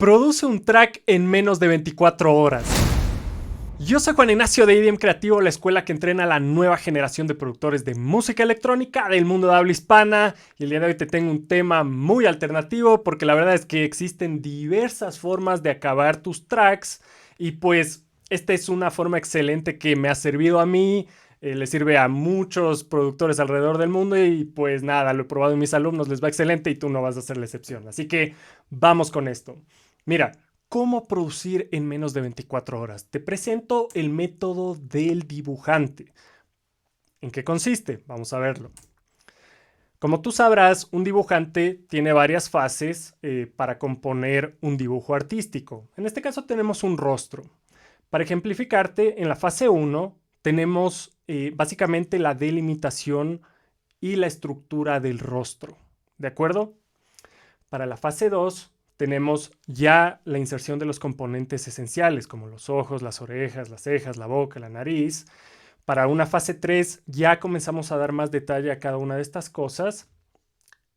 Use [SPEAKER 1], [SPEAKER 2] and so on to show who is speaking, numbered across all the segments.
[SPEAKER 1] Produce un track en menos de 24 horas. Yo soy Juan Ignacio de EDM Creativo, la escuela que entrena a la nueva generación de productores de música electrónica del mundo de habla hispana. Y el día de hoy te tengo un tema muy alternativo porque la verdad es que existen diversas formas de acabar tus tracks. Y pues esta es una forma excelente que me ha servido a mí. Le sirve a muchos productores alrededor del mundo y pues nada, lo he probado en mis alumnos, les va excelente y tú no vas a ser la excepción. Así que vamos con esto. Mira, ¿cómo producir en menos de 24 horas? Te presento el método del dibujante. ¿En qué consiste? Vamos a verlo. Como tú sabrás, un dibujante tiene varias fases para componer un dibujo artístico. En este caso tenemos un rostro. Para ejemplificarte, en la fase 1 tenemos básicamente la delimitación y la estructura del rostro. ¿De acuerdo? Para la fase 2 tenemos ya la inserción de los componentes esenciales, como los ojos, las orejas, las cejas, la boca, la nariz. Para una fase 3 ya comenzamos a dar más detalle a cada una de estas cosas.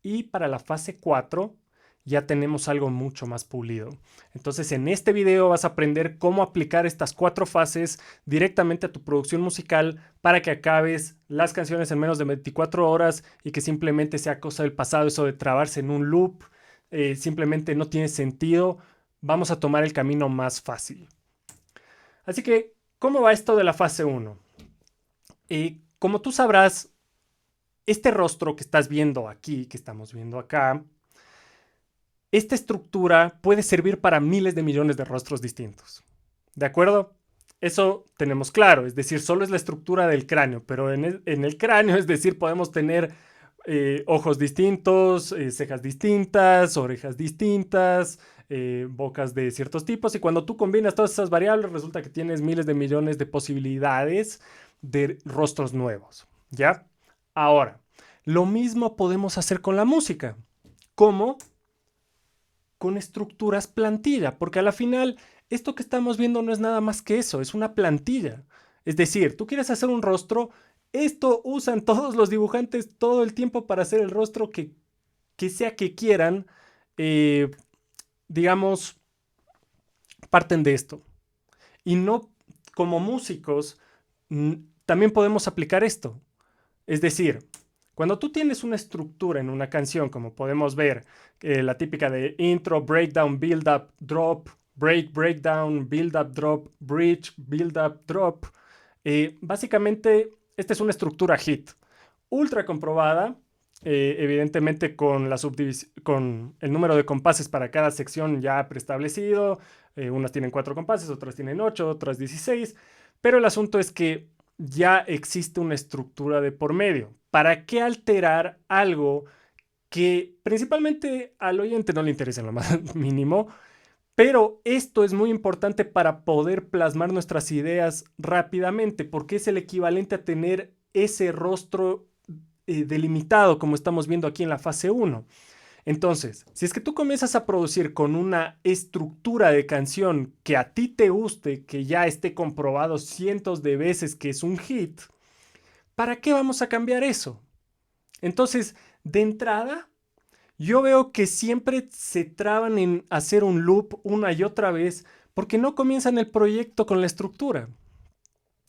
[SPEAKER 1] Y para la fase 4 ya tenemos algo mucho más pulido. Entonces en este video vas a aprender cómo aplicar estas 4 fases directamente a tu producción musical para que acabes las canciones en menos de 24 horas y que simplemente sea cosa del pasado, eso de trabarse en un loop. Simplemente no tiene sentido. Vamos a tomar el camino más fácil. Así que, ¿cómo va esto de la fase 1? Como tú sabrás, este rostro que estás viendo aquí, que estamos viendo acá, esta estructura puede servir para miles de millones de rostros distintos. ¿De acuerdo? Eso tenemos claro, es decir, solo es la estructura del cráneo, pero en el cráneo, es decir, podemos tener ojos distintos, cejas distintas, orejas distintas, bocas de ciertos tipos, y cuando tú combinas todas esas variables resulta que tienes miles de millones de posibilidades de rostros nuevos, ¿ya? Ahora, lo mismo podemos hacer con la música. ¿Cómo? Con estructuras plantilla, porque a la final esto que estamos viendo no es nada más que eso, es una plantilla. Es decir, tú quieres hacer un rostro, esto usan todos los dibujantes todo el tiempo para hacer el rostro que sea que quieran, eh, digamos, parten de esto. Y no como músicos, también podemos aplicar esto. Es decir, cuando tú tienes una estructura en una canción, como podemos ver, la típica de intro, breakdown, build up, drop, break, breakdown, build up, drop, bridge, build up, drop, básicamente esta es una estructura hit, ultra comprobada, evidentemente con, con el número de compases para cada sección ya preestablecido. Unas tienen 4 compases, otras tienen 8, otras 16, pero el asunto es que ya existe una estructura de por medio. ¿Para qué alterar algo que principalmente al oyente no le interesa en lo más mínimo? Pero esto es muy importante para poder plasmar nuestras ideas rápidamente, porque es el equivalente a tener ese rostro delimitado, como estamos viendo aquí en la fase 1. Entonces, si es que tú comienzas a producir con una estructura de canción que a ti te guste, que ya esté comprobado cientos de veces que es un hit, ¿para qué vamos a cambiar eso? Entonces, de entrada, yo veo que siempre se traban en hacer un loop una y otra vez porque no comienzan el proyecto con la estructura.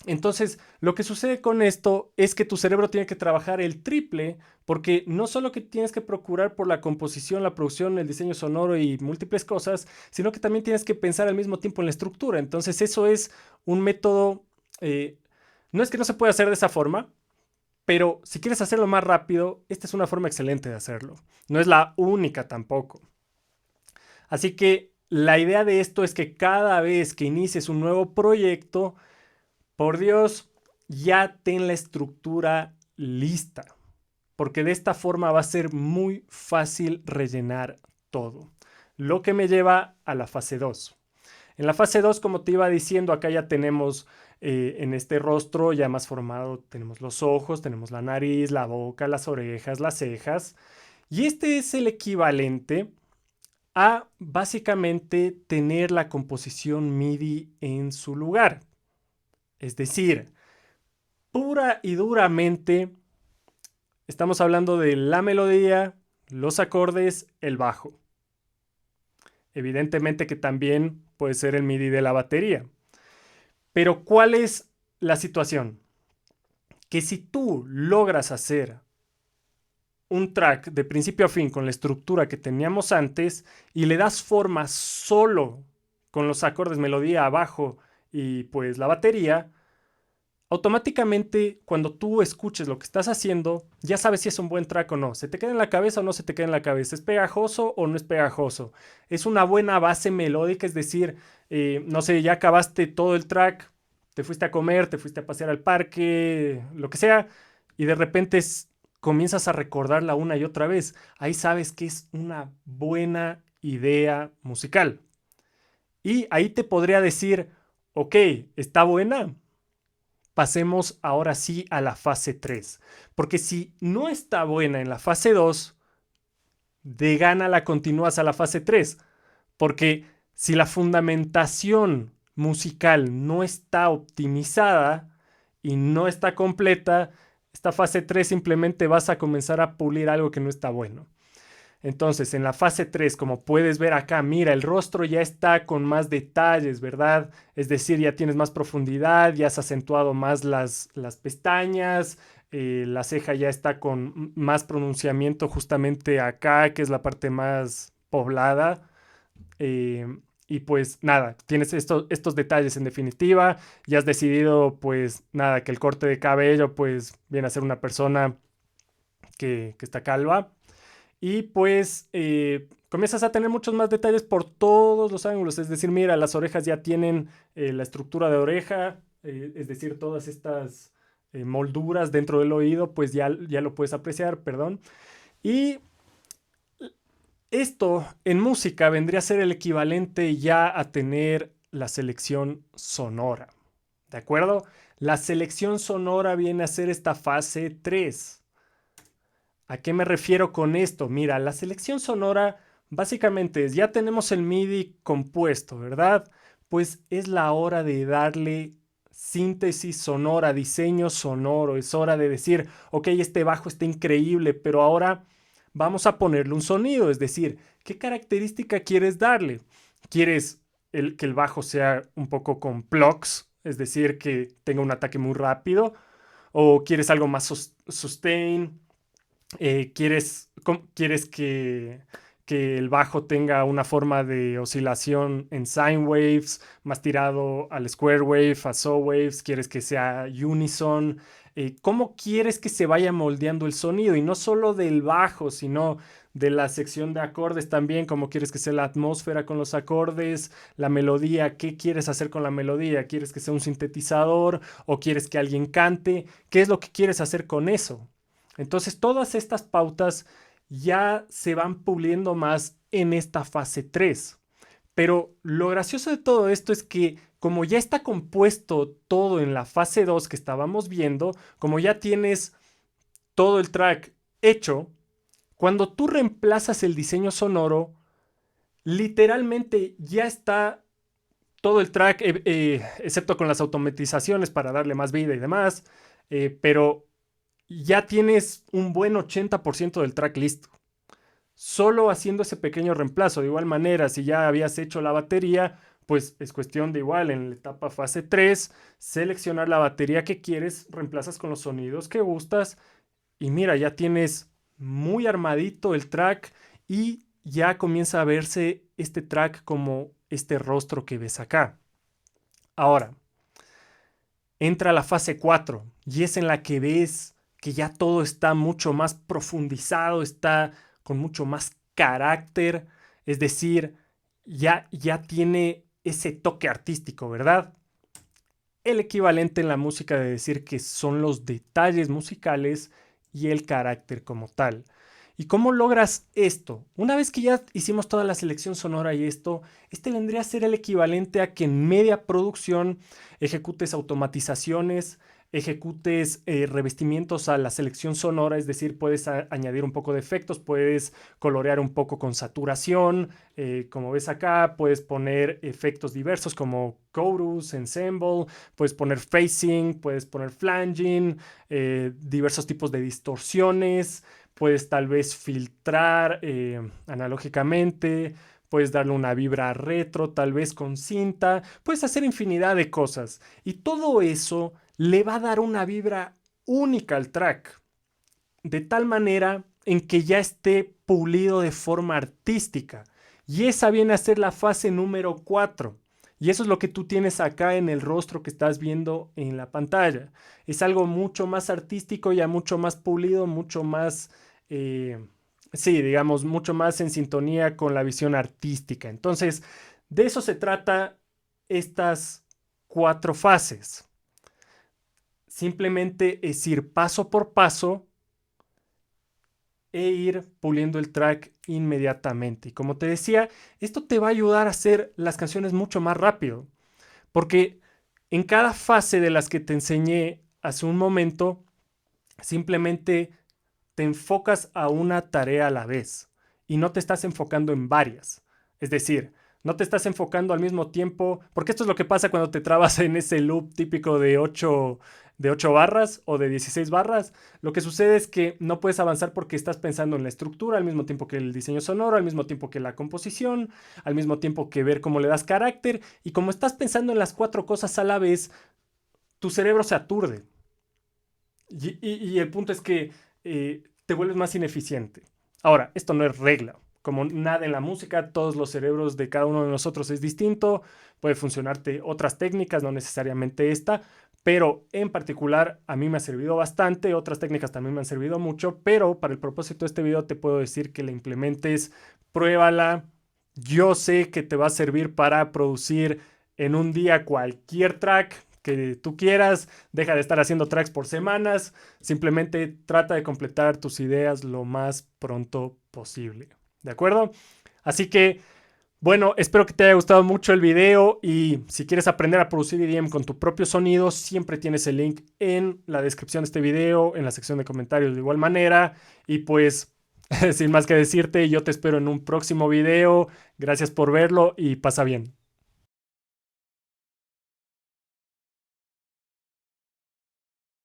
[SPEAKER 1] Entonces, lo que sucede con esto es que tu cerebro tiene que trabajar el triple, porque no solo que tienes que procurar por la composición, la producción, el diseño sonoro y múltiples cosas, sino que también tienes que pensar al mismo tiempo en la estructura. Entonces, eso es un método, no es que no se pueda hacer de esa forma, pero si quieres hacerlo más rápido, esta es una forma excelente de hacerlo. No es la única tampoco. Así que la idea de esto es que cada vez que inicies un nuevo proyecto, por Dios, ya ten la estructura lista, porque de esta forma va a ser muy fácil rellenar todo. Lo que me lleva a la fase 2. En la fase 2, como te iba diciendo, acá ya tenemos en este rostro ya más formado, tenemos los ojos, tenemos la nariz, la boca, las orejas, las cejas. Y este es el equivalente a básicamente tener la composición MIDI en su lugar. Es decir, pura y duramente estamos hablando de la melodía, los acordes, el bajo. Evidentemente que también puede ser el MIDI de la batería. Pero ¿cuál es la situación? Que si tú logras hacer un track de principio a fin con la estructura que teníamos antes y le das forma solo con los acordes, melodía, bajo y pues la batería, automáticamente cuando tú escuches lo que estás haciendo, ya sabes si es un buen track o no. ¿Se te queda en la cabeza o no se te queda en la cabeza? ¿Es pegajoso o no es pegajoso? ¿Es una buena base melódica? Es decir, no sé, ya acabaste todo el track, te fuiste a comer, te fuiste a pasear al parque, lo que sea, y de repente comienzas a recordarla una y otra vez. Ahí sabes que es una buena idea musical. Y ahí te podría decir, ok, ¿está buena? Pasemos ahora sí a la fase 3. Porque si no está buena en la fase 2, de gana la continúas a la fase 3. Porque si la fundamentación musical no está optimizada y no está completa, esta fase 3 simplemente vas a comenzar a pulir algo que no está bueno. Entonces, en la fase 3, como puedes ver acá, mira, el rostro ya está con más detalles, ¿verdad? Es decir, ya tienes más profundidad, ya has acentuado más las pestañas, la ceja ya está con más pronunciamiento justamente acá, que es la parte más poblada. Eh, y pues nada, tienes estos detalles en definitiva. Ya has decidido, pues nada, que el corte de cabello, pues viene a ser una persona que está calva. Y pues comienzas a tener muchos más detalles por todos los ángulos. Es decir, mira, las orejas ya tienen la estructura de oreja, es decir, todas estas molduras dentro del oído, pues ya lo puedes apreciar, perdón. Y esto en música vendría a ser el equivalente ya a tener la selección sonora. ¿De acuerdo? La selección sonora viene a ser esta fase 3. ¿A qué me refiero con esto? Mira, la selección sonora básicamente es, ya tenemos el MIDI compuesto, ¿verdad? Pues es la hora de darle síntesis sonora, diseño sonoro. Es hora de decir, ok, este bajo está increíble, pero ahora vamos a ponerle un sonido. Es decir, ¿qué característica quieres darle? ¿Quieres que el bajo sea un poco con plucks? Es decir, que tenga un ataque muy rápido. ¿O quieres algo más sustain? ¿Quieres que el bajo tenga una forma de oscilación en sine waves, más tirado al square wave, a saw waves? ¿Quieres que sea unison? ¿Cómo quieres que se vaya moldeando el sonido? Y no solo del bajo, sino de la sección de acordes también, cómo quieres que sea la atmósfera con los acordes, la melodía, ¿qué quieres hacer con la melodía? ¿Quieres que sea un sintetizador o quieres que alguien cante? ¿Qué es lo que quieres hacer con eso? Entonces, todas estas pautas ya se van puliendo más en esta fase 3. Pero lo gracioso de todo esto es que como ya está compuesto todo en la fase 2 que estábamos viendo, como ya tienes todo el track hecho, cuando tú reemplazas el diseño sonoro, literalmente ya está todo el track, excepto con las automatizaciones para darle más vida y demás, pero ya tienes un buen 80% del track listo. Solo haciendo ese pequeño reemplazo. De igual manera, si ya habías hecho la batería, pues es cuestión de igual en la etapa fase 3, seleccionar la batería que quieres, reemplazas con los sonidos que gustas y mira, ya tienes muy armadito el track y ya comienza a verse este track como este rostro que ves acá. Ahora, entra la fase 4 y es en la que ves que ya todo está mucho más profundizado, está con mucho más carácter, es decir, ya tiene ese toque artístico, ¿verdad? El equivalente en la música de decir que son los detalles musicales y el carácter como tal. ¿Y cómo logras esto? Una vez que ya hicimos toda la selección sonora y esto, este vendría a ser el equivalente a que en media producción ejecutes automatizaciones, ejecutes revestimientos a la selección sonora, es decir, puedes añadir un poco de efectos, puedes colorear un poco con saturación, como ves acá, puedes poner efectos diversos como chorus, ensemble, puedes poner phasing, puedes poner flanging, diversos tipos de distorsiones. Puedes tal vez filtrar analógicamente, puedes darle una vibra retro, tal vez con cinta, puedes hacer infinidad de cosas. Y todo eso le va a dar una vibra única al track, de tal manera en que ya esté pulido de forma artística. Y esa viene a ser la fase número 4. Y eso es lo que tú tienes acá en el rostro que estás viendo en la pantalla. Es algo mucho más artístico, ya mucho más pulido, mucho más, sí, digamos, mucho más en sintonía con la visión artística. Entonces, de eso se trata estas 4 fases. Simplemente es ir paso por paso e ir puliendo el track inmediatamente. Y como te decía, esto te va a ayudar a hacer las canciones mucho más rápido, porque en cada fase de las que te enseñé hace un momento, simplemente te enfocas a una tarea a la vez y no te estás enfocando en varias. Es decir, no te estás enfocando al mismo tiempo, porque esto es lo que pasa cuando te trabas en ese loop típico de 8 barras o de 16 barras. Lo que sucede es que no puedes avanzar porque estás pensando en la estructura al mismo tiempo que el diseño sonoro, al mismo tiempo que la composición, al mismo tiempo que ver cómo le das carácter. Y como estás pensando en las 4 cosas a la vez, tu cerebro se aturde. Y el punto es que te vuelves más ineficiente. Ahora, esto no es regla. Como nada en la música, todos los cerebros de cada uno de nosotros es distinto. Puede funcionarte otras técnicas, no necesariamente esta, pero en particular a mí me ha servido bastante. Otras técnicas también me han servido mucho, pero para el propósito de este video te puedo decir que la implementes, pruébala. Yo sé que te va a servir para producir en un día cualquier track que tú quieras. Deja de estar haciendo tracks por semanas. Simplemente trata de completar tus ideas lo más pronto posible. ¿De acuerdo? Así que, bueno, espero que te haya gustado mucho el video y si quieres aprender a producir EDM con tu propio sonido, siempre tienes el link en la descripción de este video, en la sección de comentarios de igual manera. Y pues, sin más que decirte, yo te espero en un próximo video. Gracias por verlo y pasa bien.